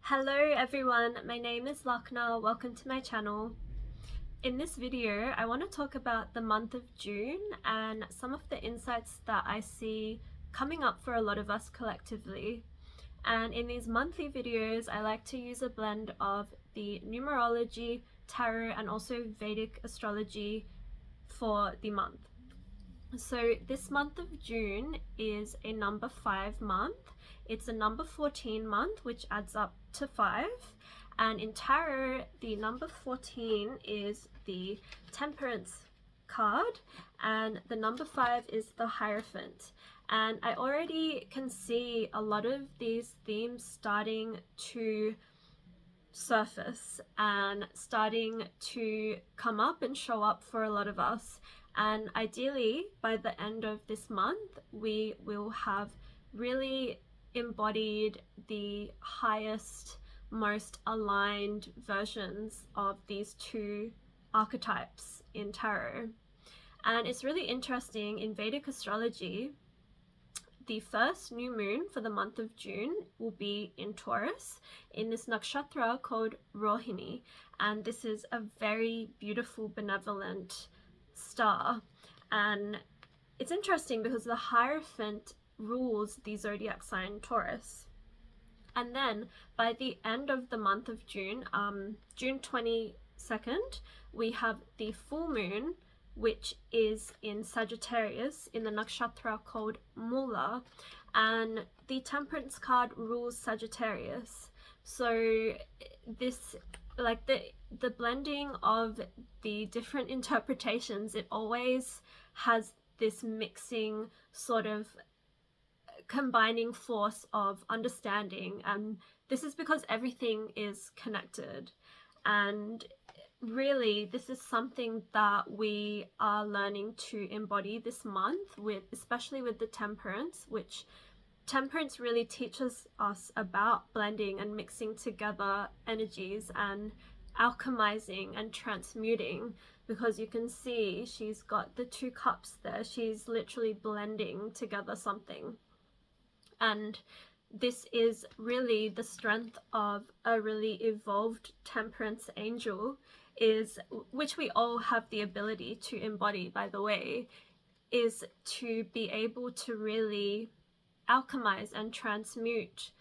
Hello everyone, my name is Lakna. Welcome to my channel. In this video, I want to talk about the month of June and some of the insights that I see coming up for a lot of us collectively. And in these monthly videos, I like to use a blend of the numerology, tarot, and also Vedic astrology for the month. So this month of June is a number 5 month. It's a number 14 month, which adds up to 5. And in tarot, the number 14 is the Temperance card, and the number 5 is the Hierophant. And I already can see a lot of these themes starting to surface and starting to come up and show up for a lot of us. And ideally, by the end of this month, we will have really embodied the highest, most aligned versions of these two archetypes in tarot. And it's really interesting in Vedic astrology. The first new moon for the month of June will be in Taurus in this nakshatra called Rohini, and this is a very beautiful, benevolent star. And it's interesting because the Hierophant rules the zodiac sign Taurus. And then by the end of the month of June, June 22nd, we have the full moon, which is in Sagittarius in the nakshatra called Mula, and the Temperance card rules Sagittarius. So this, like the blending of the different interpretations, it always has this mixing sort of combining force of understanding, and this is because everything is connected. And really, this is something that we are learning to embody this month, with especially with the Temperance, which Temperance really teaches us about blending and mixing together energies and alchemizing and transmuting, because you can see she's got the 2 cups there. She's literally blending together something. And this is really the strength of a really evolved Temperance angel, is, which we all have the ability to embody, by the way, is to be able to really alchemize and transmute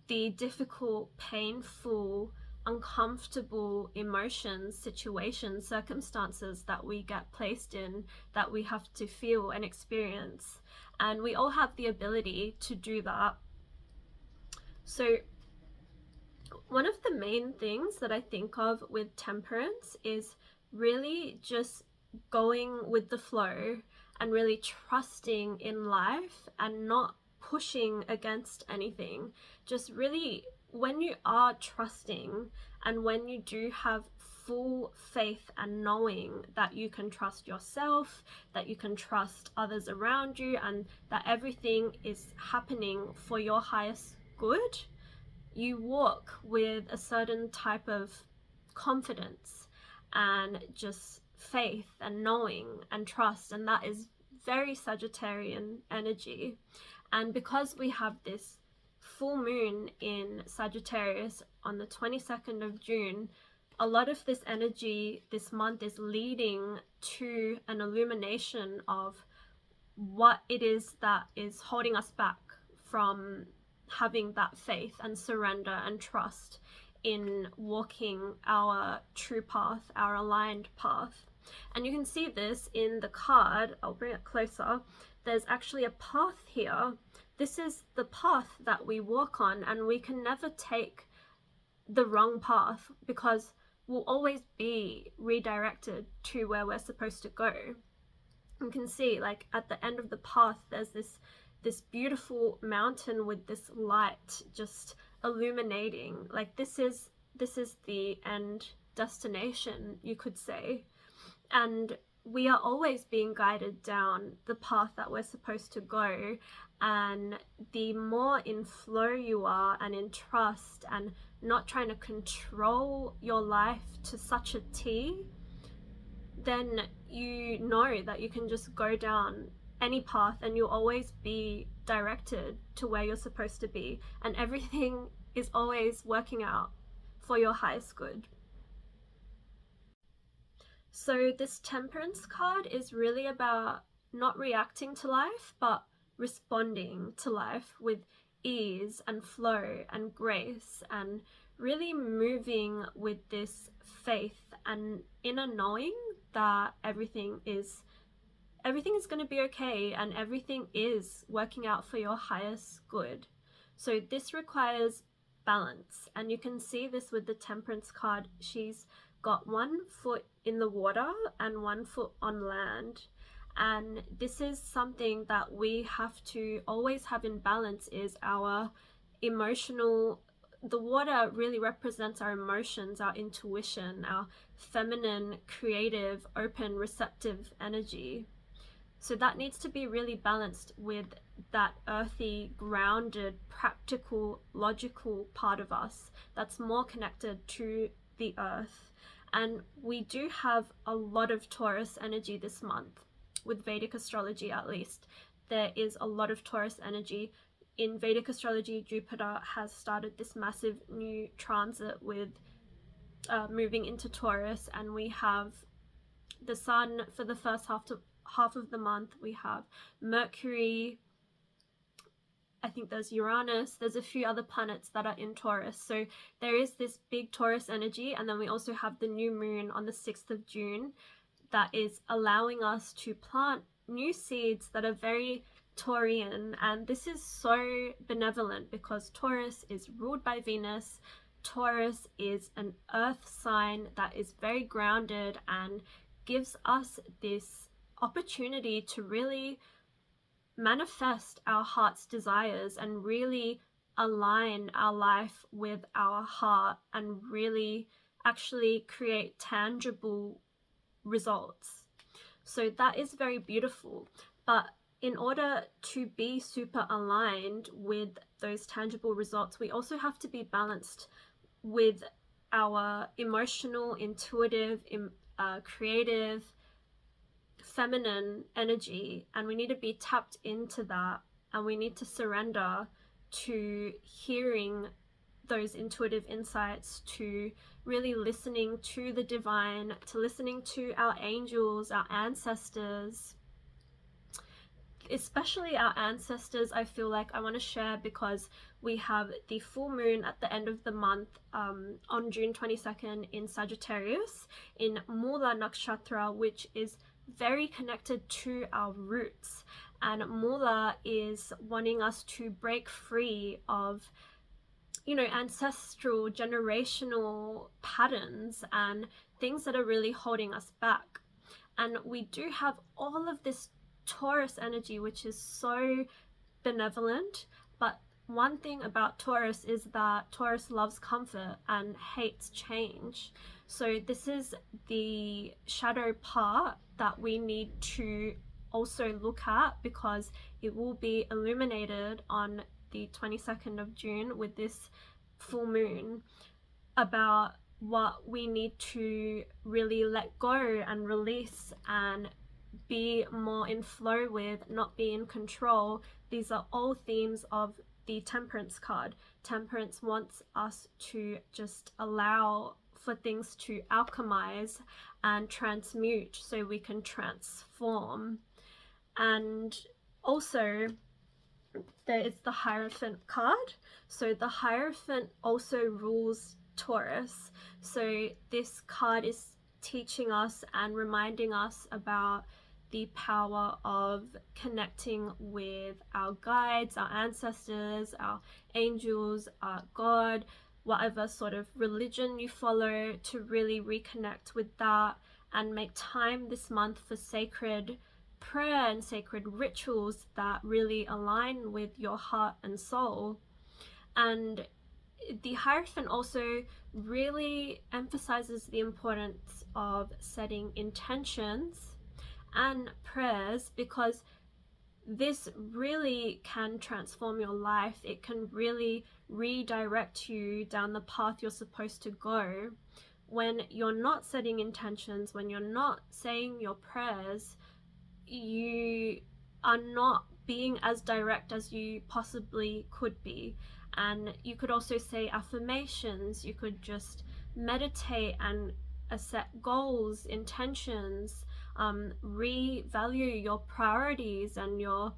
the difficult, painful, uncomfortable emotions, situations, circumstances that we get placed in, that we have to feel and experience. And we all have the ability to do that. So one of the main things that I think of with Temperance is really just going with the flow and really trusting in life and not pushing against anything. Just really, when you are trusting and when you do have full faith and knowing that you can trust yourself, that you can trust others around you, and that everything is happening for your highest good, you walk with a certain type of confidence and just faith and knowing and trust, and that is very Sagittarian energy. And because we have this full moon in Sagittarius on the 22nd of June, a lot of this energy this month is leading to an illumination of what it is that is holding us back from having that faith and surrender and trust in walking our true path, our aligned path. And you can see this in the card. I'll bring it closer. There's actually a path here. This is the path that we walk on, and we can never take the wrong path because we'll always be redirected to where we're supposed to go. You can see, like, at the end of the path, there's this beautiful mountain with this light just illuminating. Like, this is the end destination, you could say. And we are always being guided down the path that we're supposed to go. And the more in flow you are and in trust and not trying to control your life to such a T, then you know that you can just go down any path and you'll always be directed to where you're supposed to be, and everything is always working out for your highest good. So this Temperance card is really about not reacting to life, but responding to life with ease and flow and grace, and really moving with this faith and inner knowing that everything is going to be okay and everything is working out for your highest good. So this requires balance, and you can see this with the Temperance card. She's got 1 foot in the water and 1 foot on land, and this is something that we have to always have in balance, is our emotional. The water really represents our emotions, our intuition, our feminine, creative, open, receptive energy. So that needs to be really balanced with that earthy, grounded, practical, logical part of us that's more connected to the earth. And we do have a lot of Taurus energy this month, with Vedic astrology at least. There is a lot of Taurus energy. In Vedic astrology, Jupiter has started this massive new transit with moving into Taurus, and we have the sun for the first half of the month. We have Mercury, I think there's Uranus, there's a few other planets that are in Taurus. So there is this big Taurus energy, and then we also have the new moon on the 6th of June that is allowing us to plant new seeds that are very Taurian. And this is so benevolent because Taurus is ruled by Venus. Taurus is an earth sign that is very grounded and gives us this opportunity to really manifest our heart's desires and really align our life with our heart and really actually create tangible results. So that is very beautiful. But in order to be super aligned with those tangible results, we also have to be balanced with our emotional, intuitive, creative, feminine energy, and we need to be tapped into that, and we need to surrender to hearing those intuitive insights, to really listening to the divine, to listening to our angels, our ancestors, especially our ancestors. I feel like I want to share because we have the full moon at the end of the month on June 22nd in Sagittarius in Mula Nakshatra, which is very connected to our roots. And Mula is wanting us to break free of, you know, ancestral, generational patterns and things that are really holding us back. And we do have all of this Taurus energy, which is so benevolent. But one thing about Taurus is that Taurus loves comfort and hates change. So this is the shadow part that we need to also look at, because it will be illuminated on the 22nd of June with this full moon, about what we need to really let go and release and be more in flow with, not be in control. These are all themes of the Temperance card. Temperance wants us to just allow for things to alchemize and transmute so we can transform. And also there is the Hierophant card. So the Hierophant also rules Taurus. So this card is teaching us and reminding us about the power of connecting with our guides, our ancestors, our angels, our God, whatever sort of religion you follow, to really reconnect with that and make time this month for sacred prayer and sacred rituals that really align with your heart and soul. And the Hierophant also really emphasizes the importance of setting intentions and prayers, because this really can transform your life. It can really redirect you down the path you're supposed to go. When you're not setting intentions, when you're not saying your prayers, you are not being as direct as you possibly could be. And you could also say affirmations. You could just meditate and set goals, intentions, revalue your priorities and your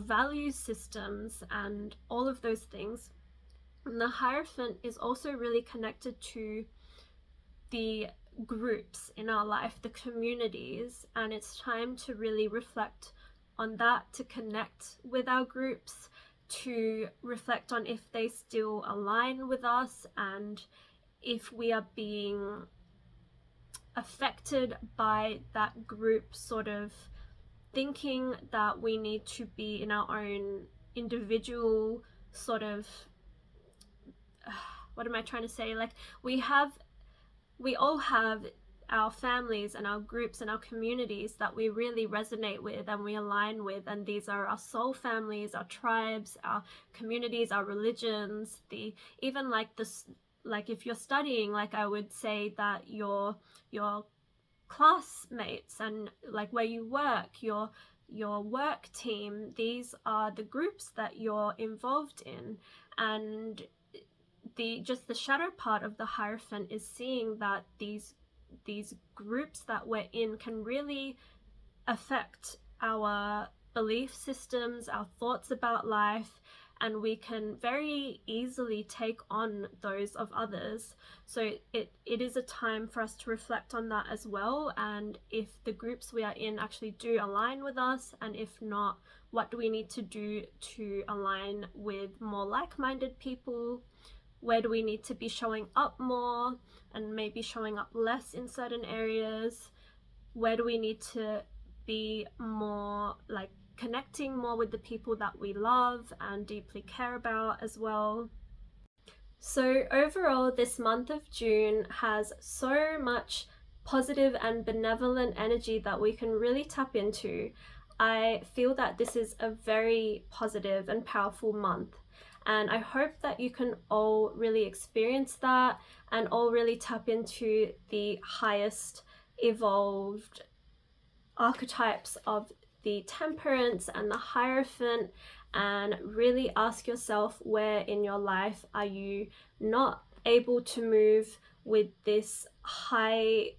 value systems and all of those things. And the Hierophant is also really connected to the groups in our life, the communities, and it's time to really reflect on that, to connect with our groups, to reflect on if they still align with us and if we are being affected by that group sort of thinking that we need to be in our own individual sort of what am I trying to say? Like we all have our families and our groups and our communities that we really resonate with and we align with, and these are our soul families, our tribes, our communities, our religions, the even like this, like if you're studying, like I would say that your classmates and like where you work, your work team, these are the groups that you're involved in. And the shadow part of the Hierophant is seeing that these groups that we're in can really affect our belief systems, our thoughts about life, and we can very easily take on those of others. So it is a time for us to reflect on that as well, and if the groups we are in actually do align with us, and if not, what do we need to do to align with more like-minded people? Where do we need to be showing up more and maybe showing up less in certain areas? Where do we need to be more like connecting more with the people that we love and deeply care about as well? So overall, this month of June has so much positive and benevolent energy that we can really tap into. I feel that this is a very positive and powerful month. And I hope that you can all really experience that and all really tap into the highest evolved archetypes of the Temperance and the Hierophant, and really ask yourself, where in your life are you not able to move with this high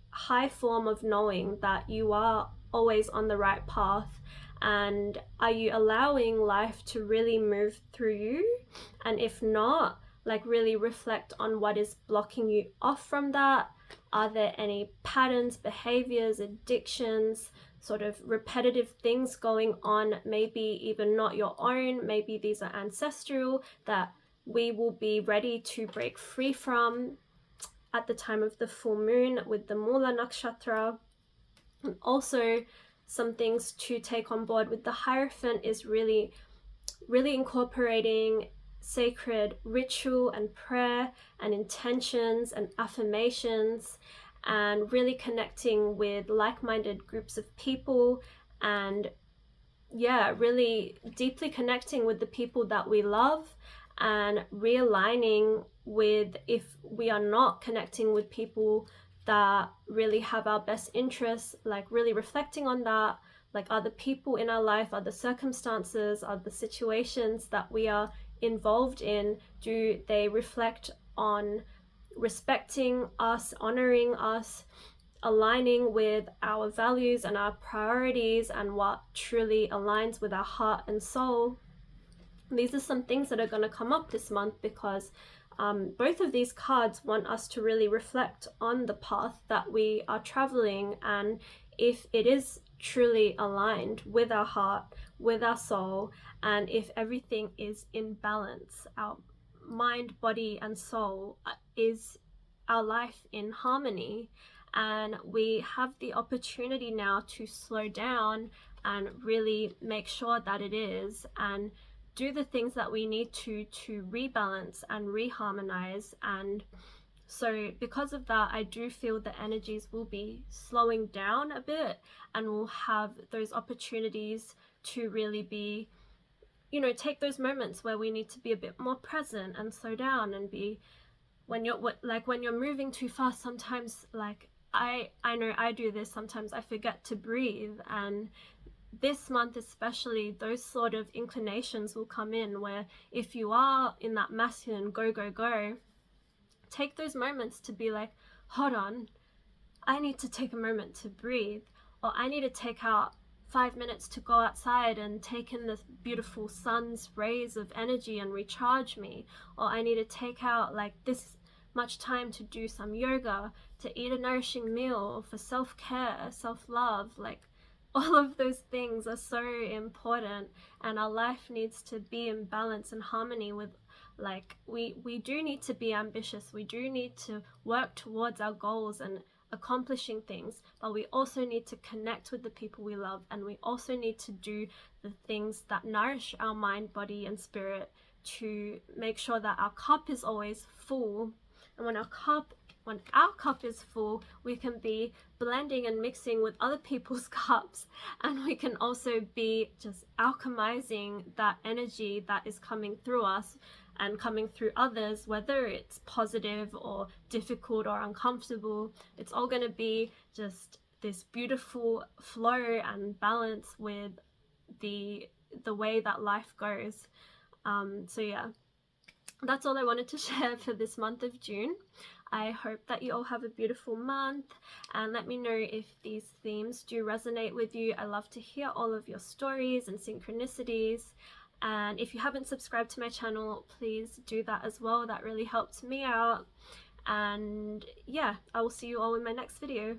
form of knowing that you are always on the right path? And are you allowing life to really move through you? And if not, like really reflect on what is blocking you off from that. Are there any patterns, behaviors, addictions, sort of repetitive things going on, maybe even not your own, maybe these are ancestral, that we will be ready to break free from at the time of the full moon with the Mula Nakshatra. And also, some things to take on board with the Hierophant is really incorporating sacred ritual and prayer and intentions and affirmations, and really connecting with like-minded groups of people, and really deeply connecting with the people that we love, and realigning with, if we are not connecting with people that really have our best interests, like really reflecting on that. Like, are the people in our life, are the circumstances, are the situations that we are involved in, do they reflect on respecting us, honoring us, aligning with our values and our priorities and what truly aligns with our heart and soul? These are some things that are going to come up this month, because both of these cards want us to really reflect on the path that we are traveling, and if it is truly aligned with our heart, with our soul, and if everything is in balance, our mind, body, and soul, is our life in harmony. And we have the opportunity now to slow down and really make sure that it is, and do the things that we need to rebalance and reharmonize. And so because of that, I do feel the energies will be slowing down a bit, and we'll have those opportunities to really be, take those moments where we need to be a bit more present and slow down and be, when you're moving too fast, sometimes, like I know I do this, sometimes I forget to breathe, and this month especially, those sort of inclinations will come in where if you are in that masculine go, go, go, take those moments to be like, hold on, I need to take a moment to breathe, or I need to take out 5 minutes to go outside and take in the beautiful sun's rays of energy and recharge me, or I need to take out like this much time to do some yoga, to eat a nourishing meal, for self-care, self-love. Like, all of those things are so important, and our life needs to be in balance and harmony with, like, we do need to be ambitious, we do need to work towards our goals and accomplishing things, but we also need to connect with the people we love, and we also need to do the things that nourish our mind, body, and spirit to make sure that our cup is always full. And when our cup is full, we can be blending and mixing with other people's cups, and we can also be just alchemizing that energy that is coming through us and coming through others, whether it's positive or difficult or uncomfortable. It's all going to be just this beautiful flow and balance with the way that life goes. So yeah, that's all I wanted to share for this month of June. I hope that you all have a beautiful month, and let me know if these themes do resonate with you. I love to hear all of your stories and synchronicities. And if you haven't subscribed to my channel, please do that as well. That really helps me out. And yeah, I will see you all in my next video.